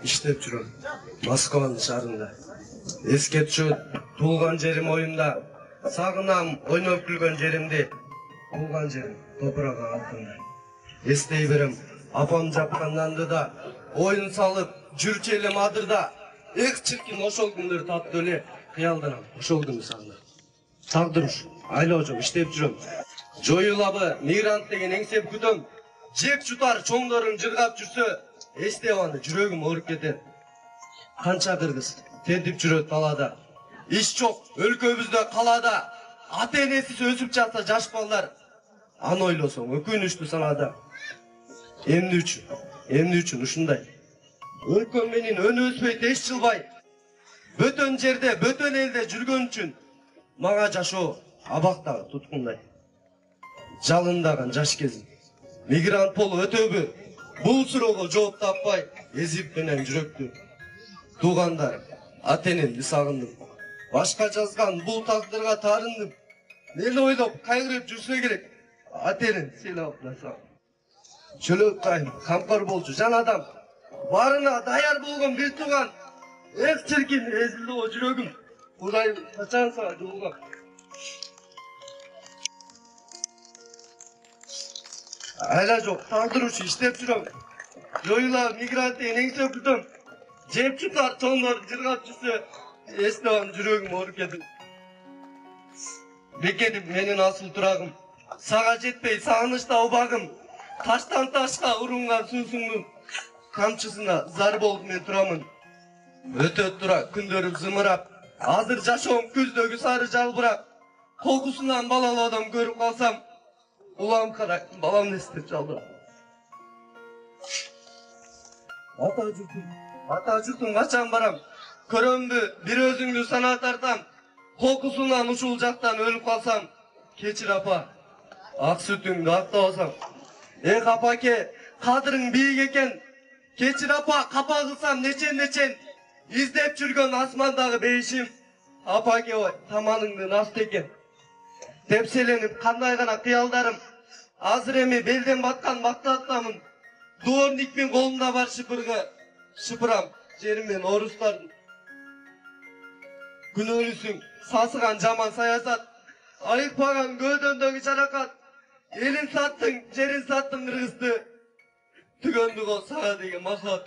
иштеп жүрөм. Москванын шаарында. Эске түшөт туулган жерим оюнда. Сагынам ойноп күлгөн жеримди. Туулган жерим топурак алтында. Эстей берем апам жапкан нанды да, оюн салып жүрчү элем адырда. Эх чиркин ошол күндөр таттуу эле, кыялданам ошол күндү сагынам. Тагдырыш, айлоо жок иштеп жүрөм. Жоюлабы мигрант деген эңсеп күтөм. Жек жутар чоңдорун жыргап жүрсө, эстеп аны жүрөгүм ооруп кетет. Канча кыргыз тентип жүрөт талада. Иш жок өлкөбүздө калада. Ата-энесиз өсүп жатса жаш балдар. Аны ойлосоң өкүнүчтүү санада. Эмне үчүн ушундай? Өлкөм менин өнү өспөй тез жылбай. Бөтөн жерде, бөтөн элде жүргөн үчүн мага жашоо абактагы туткундай. Жалындаган жаш кезим. Мигрант болуп өтөбү? Бул суроого жооп таппай, эзип менен жүрөктү. Туугандар, ата-энемди сагындым. Башка жазган бул тагдырга таарындым. Мени ойлоп, кайгырып жүрсө керек. Ата-энем сыйлап атсам. Чөлөк кайым, камкор болчу жан адам. Барына даяр болгон бир тууган. Эх чиркин эзилди о жүрөгүм. Кудайым качан сага жолугам. Айла жок, тагдырышы иштеп жүрөм. Жоюлар мигрант деген эңсеп күтөм. Жеп жутар чоңдор жыргап жүрсө, эстебан жүрөгүм ооруп кетет. Бекеним менин асыл турагым. Сага жетпей сагынычта убагым. Таштан ташка урунган суусуңдун камчысына зар болуп мен турамын. Өтөт тура күндөрүм зымырап. Азыр жашоом күздөгү сары жалбырап. Кокусунан балалоодон көрүп калсам, улам кара баламды эстеп жалбырап. Ата журтум качан барам? Көрөмбү бир өзүңдү санаа тартам. Кокусунан ушул жактан өлүп калсам, кечир апа, ак сүтүңдү актабасам. Эх апаке, кадырың бийик экен. Кечир апа, капа кылсам нечен, издеп жүргөн асмандагы бейишим. Апаке ой, таманыңды наст экен. Тепселенип кандай гана кыялдарым. Азыр эми белден баткан мактааттамын. Дворникмин колунда бар шыпыргы. Шыпырам жериммен орустардын. Күнөөлүсүң сасыган жаман саясат. Айыкпаган көөдөндөгү жаракат. Элин саттың, жерин саттың кыргызды. Түгөндү кол сага деген махабат.